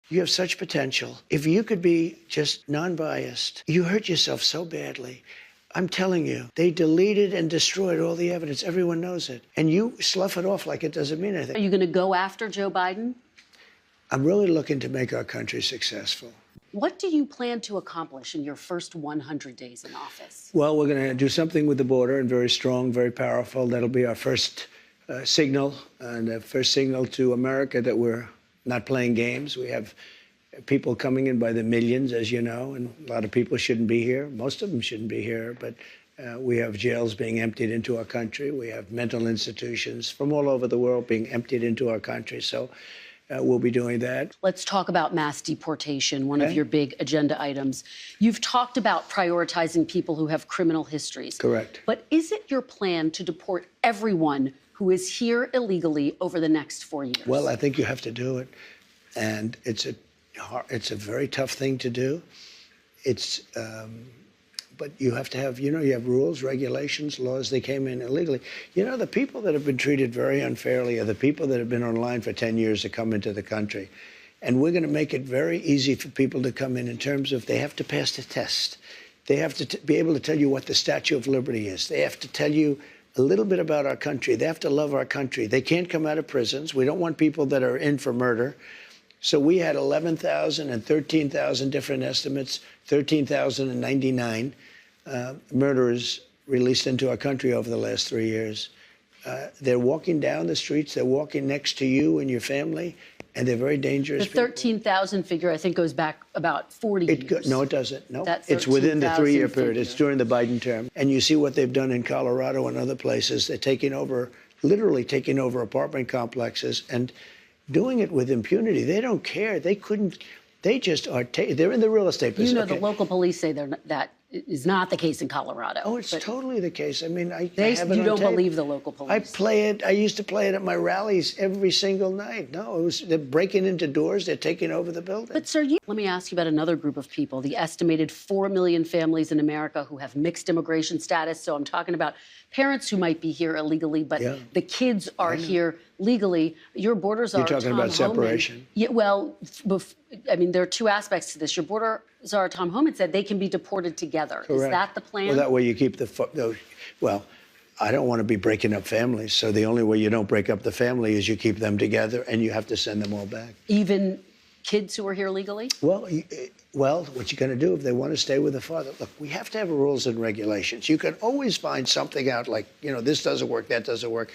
You have such potential. If you could be just non-biased, you hurt yourself so badly. I'm telling you, they deleted and destroyed all the evidence. Everyone knows it. And you slough it off like it doesn't mean anything. Are you going to go after Joe Biden? I'm really looking to make our country successful. What do you plan to accomplish in your first 100 days in office? Well, we're going to do something with the border, and very strong, very powerful. That'll be our first signal, and the first signal to America that we're not playing games. We have people coming in by the millions, as you know, and a lot of people shouldn't be here. Most of them shouldn't be here, but we have jails being emptied into our country. We have mental institutions from all over the world being emptied into our country. So we'll be doing that. Let's talk about mass deportation, one of your big agenda items. You've talked about prioritizing people who have criminal histories. Correct. But is it your plan to deport everyone who is here illegally over the next 4 years? Well, I think you have to do it. And it's a very tough thing to do. But you have to have, you have rules, regulations, laws. They came in illegally. The people that have been treated very unfairly are the people that have been online for 10 years to come into the country. And we're going to make it very easy for people to come in terms of they have to pass the test. They have to be able to tell you what the Statue of Liberty is. They have to tell you a little bit about our country. They have to love our country. They can't come out of prisons. We don't want people that are in for murder. So we had 11,000 and 13,000 different estimates, 13,099 murderers released into our country over the last 3 years. They're walking down the streets. They're walking next to you and your family, and they're very dangerous. The 13,000 figure, I think, goes back about 40 years. No, it doesn't. No, that it's within the 3-year period. figure. It's during the Biden term. And you see what they've done in Colorado and other places. They're taking over, literally taking over apartment complexes and doing it with impunity. They don't care. They couldn't. They just are. They're in the real estate business. The local police say that is not the case in Colorado. Oh, it's totally the case. I mean, I have it on you don't tape. believe the local police. I play it. I used to play it at my rallies every single night. No, they're breaking into doors. They're taking over the building. But, sir, let me ask you about another group of people, the estimated 4 million families in America who have mixed immigration status. So I'm talking about parents who might be here illegally, but the kids are here legally. Your borders are. You're talking about separation. Yeah, well, I mean, there are two aspects to this. Your border czar, Tom Homan, said they can be deported together. Correct. Is that the plan? Well, that way you keep well, I don't want to be breaking up families. So the only way you don't break up the family is you keep them together, and you have to send them all back. Even kids who are here legally? Well, what you're going to do if they want to stay with the father? Look, we have to have rules and regulations. You can always find something out like, this doesn't work, that doesn't work.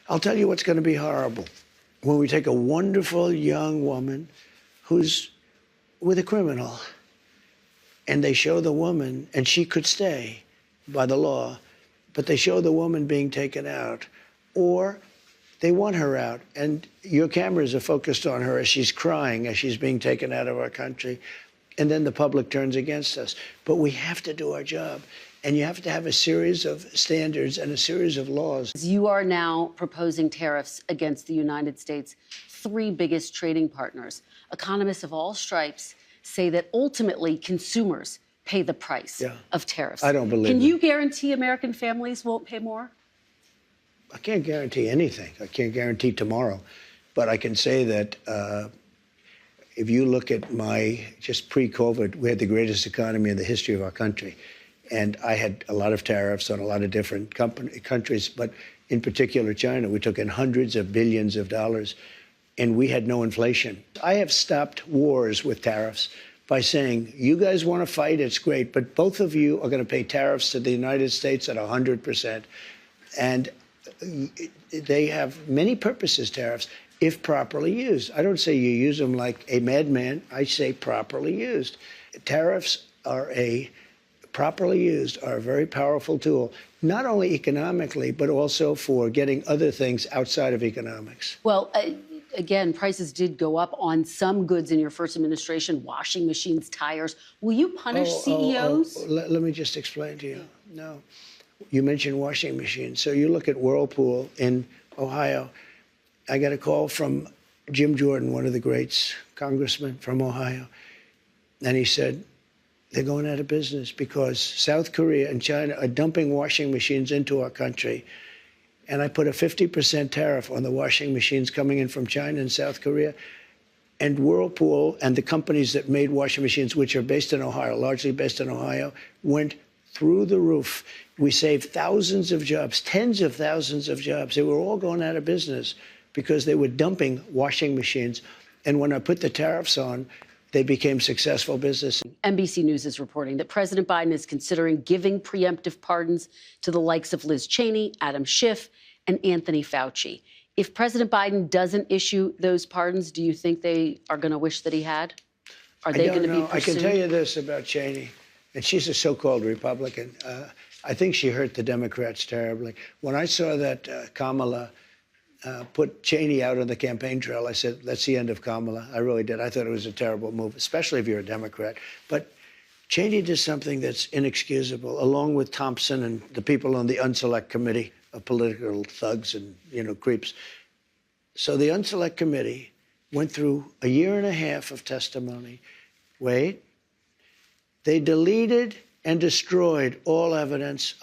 I'll tell you what's going to be horrible. When we take a wonderful young woman who's with a criminal, and they show the woman, and she could stay by the law, but they show the woman being taken out, or they want her out, and your cameras are focused on her as she's crying, as she's being taken out of our country, and then the public turns against us. But we have to do our job, and you have to have a series of standards and a series of laws. You are now proposing tariffs against the United States' 3 biggest trading partners. Economists of all stripes say that ultimately consumers pay the price of tariffs. I don't believe Can you guarantee American families won't pay more? I can't guarantee anything. I can't guarantee tomorrow. But I can say that if you look at just pre-COVID, we had the greatest economy in the history of our country. And I had a lot of tariffs on a lot of different countries, but in particular China. We took in hundreds of billions of dollars, and we had no inflation. I have stopped wars with tariffs by saying, you guys want to fight, it's great, but both of you are going to pay tariffs to the United States at 100%. And they have many purposes, tariffs, if properly used. I don't say you use them like a madman. I say properly used. Tariffs are properly used, are a very powerful tool, not only economically, but also for getting other things outside of economics. Well, again, prices did go up on some goods in your first administration, washing machines, tires. Will you punish CEOs? Let me just explain to you. No. You mentioned washing machines. So you look at Whirlpool in Ohio. I got a call from Jim Jordan, one of the greats, congressman from Ohio. And he said, they're going out of business because South Korea and China are dumping washing machines into our country. And I put a 50% tariff on the washing machines coming in from China and South Korea. and Whirlpool and the companies that made washing machines, which are based in Ohio, largely based in Ohio, went through the roof. We saved thousands of jobs, tens of thousands of jobs. They were all going out of business because they were dumping washing machines. And when I put the tariffs on, they became successful businesses. NBC News is reporting that President Biden is considering giving preemptive pardons to the likes of Liz Cheney, Adam Schiff, and Anthony Fauci. If President Biden doesn't issue those pardons, do you think they are going to wish that he had? Are they going to be pursued? I can tell you this about Cheney, and she's a so-called Republican. I think she hurt the Democrats terribly. When I saw that Kamala put Cheney out on the campaign trail, I said, that's the end of Kamala. I really did. I thought it was a terrible move, especially if you're a Democrat. But Cheney did something that's inexcusable, along with Thompson and the people on the Unselect Committee of political thugs and, creeps. So the Unselect Committee went through a year and a half of testimony. Wait. They deleted and destroyed all evidence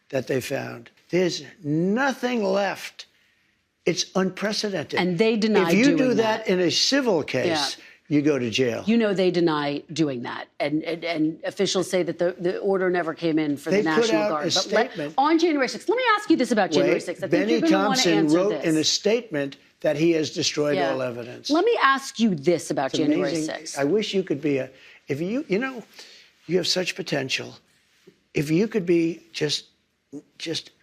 that they found. There's nothing left. It's unprecedented. And they deny doing that. If you do that in a civil case, you go to jail. They deny doing that. And officials say that the order never came in for the National Guard. A statement. On January 6th, let me ask you this about January 6th. I think Benny you're going to want to Thompson answer wrote this. in a statement that he has destroyed all evidence. Let me ask you this about It's January amazing. 6th. I wish you could be you have such potential. If you could be just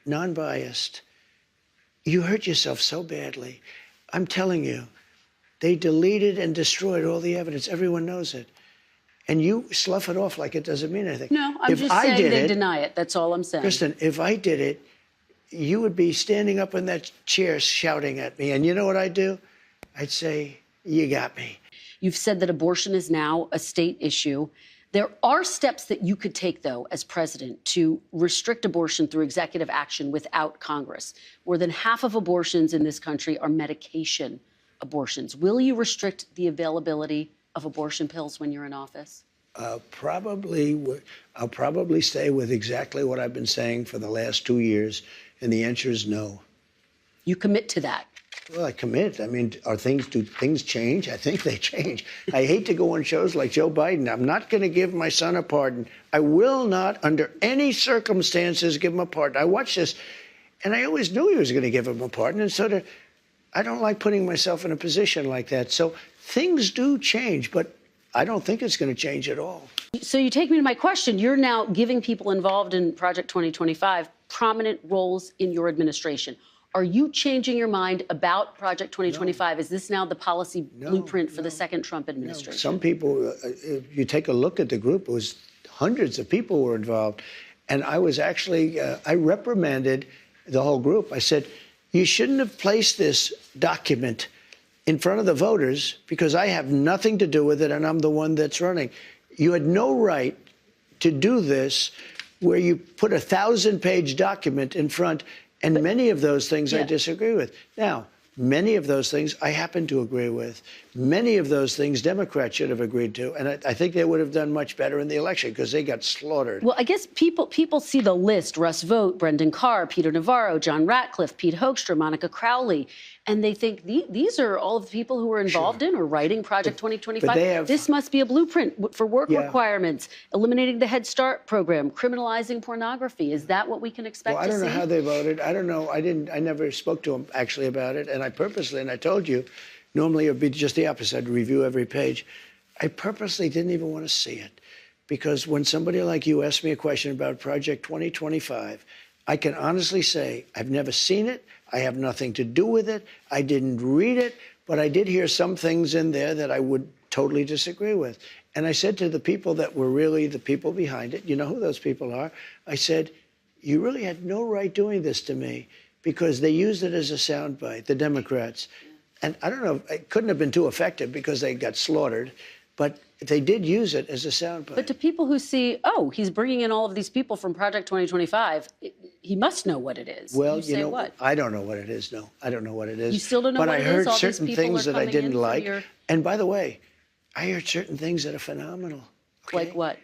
non-biased, you hurt yourself so badly. I'm telling you, they deleted and destroyed all the evidence. Everyone knows it. And you slough it off like it doesn't mean anything. No, I'm just saying they deny it. That's all I'm saying. Kristen, if I did it, you would be standing up in that chair shouting at me. And you know what I'd do? I'd say, you got me. You've said that abortion is now a state issue. There are steps that you could take, though, as president, to restrict abortion through executive action without Congress. More than half of abortions in this country are medication abortions. Will you restrict the availability of abortion pills when you're in office? I'll probably stay with exactly what I've been saying for the last 2 years, and the answer is no. You commit to that? Well, I commit. I mean, do things change? I think they change. I hate to go on shows like Joe Biden. I'm not going to give my son a pardon. I will not, under any circumstances, give him a pardon. I watched this, and I always knew he was going to give him a pardon, and I don't like putting myself in a position like that. So things do change, but I don't think it's going to change at all. So you take me to my question. You're now giving people involved in Project 2025 prominent roles in your administration. Are you changing your mind about Project 2025? No. Is this now the policy blueprint for the second Trump administration? No. Some people, if you take a look at the group, it was hundreds of people were involved. And I was actually, I reprimanded the whole group. I said, you shouldn't have placed this document in front of the voters because I have nothing to do with it and I'm the one that's running. You had no right to do this where you put a 1,000-page document in front. And many of those things I disagree with. Now, many of those things I happen to agree with. Many of those things Democrats should have agreed to. And I think they would have done much better in the election because they got slaughtered. Well, I guess people see the list: Russ Vought, Brendan Carr, Peter Navarro, John Ratcliffe, Pete Hoekstra, Monica Crowley. And they think these are all of the people who were involved in or writing Project 2025. This must be a blueprint for work requirements, eliminating the Head Start program, criminalizing pornography. Is that what we can expect to see? Well, I don't know how they voted. I don't know. I never spoke to them actually about it. And I purposely, and I told you, normally it would be just the opposite. I'd review every page. I purposely didn't even want to see it. Because when somebody like you asked me a question about Project 2025, I can honestly say I've never seen it. I have nothing to do with it. I didn't read it, but I did hear some things in there that I would totally disagree with. And I said to the people that were really the people behind it, you know who those people are? I said, you really had no right doing this to me because they used it as a soundbite, the Democrats. And I don't know, it couldn't have been too effective because they got slaughtered, but they did use it as a soundbite. But to people who see, oh, he's bringing in all of these people from Project 2025, he must know what it is. Well, you know what? I don't know what it is, no. I don't know what it is. You still don't know what it is? But I heard All certain these people things are that I coming didn't in like. your... And by the way, I heard certain things that are phenomenal. Okay? Like what?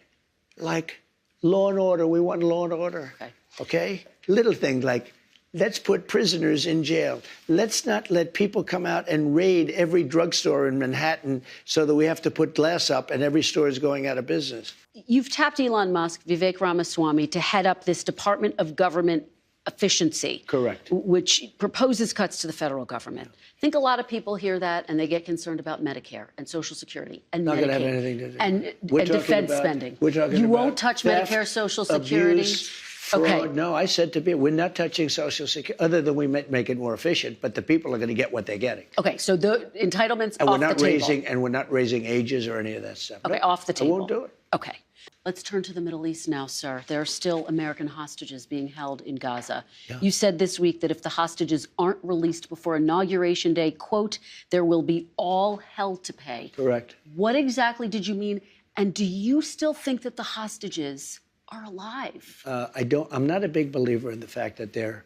Like law and order. We want law and order. Okay. Okay? Little things like Let's put prisoners in jail. Let's not let people come out and raid every drugstore in Manhattan so that we have to put glass up and every store is going out of business. You've tapped Elon Musk, Vivek Ramaswamy, to head up this Department of Government Efficiency. Correct. Which proposes cuts to the federal government. I think a lot of people hear that and they get concerned about Medicare and Social Security and Not Medicaid going to have anything to do. and defense spending. We're talking you about won't touch theft, Medicare, Social Security. Abuse, fraud. Okay. No, I said to people, we're not touching Social Security, other than we make it more efficient, but the people are going to get what they're getting. Okay, so the entitlements And off the table. And we're not raising ages or any of that stuff. Okay, No, off the table. I won't do it. Okay. Let's turn to the Middle East now, sir. There are still American hostages being held in Gaza. Yeah. You said this week that if the hostages aren't released before Inauguration Day, quote, there will be all hell to pay. Correct. What exactly did you mean? And do you still think that the hostages are alive? I'm not a big believer in the fact that there are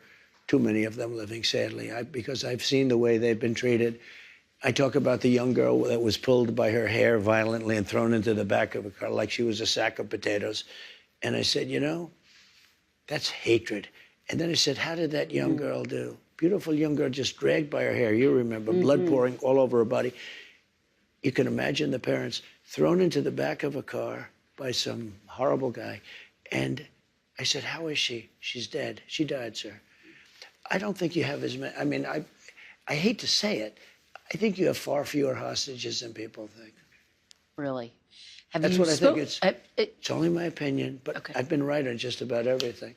too many of them living, sadly, because I've seen the way they've been treated. I talk about the young girl that was pulled by her hair violently and thrown into the back of a car like she was a sack of potatoes. And I said, you know, that's hatred. And then I said, how did that young girl do? Beautiful young girl just dragged by her hair. You remember, blood pouring all over her body. You can imagine the parents thrown into the back of a car by some horrible guy. And I said, how is she? She's dead. She died, sir. I don't think you have as many. I mean, I hate to say it. I think you have far fewer hostages than people think. Really? That's what I think. It's only my opinion, but Okay. I've been right on just about everything.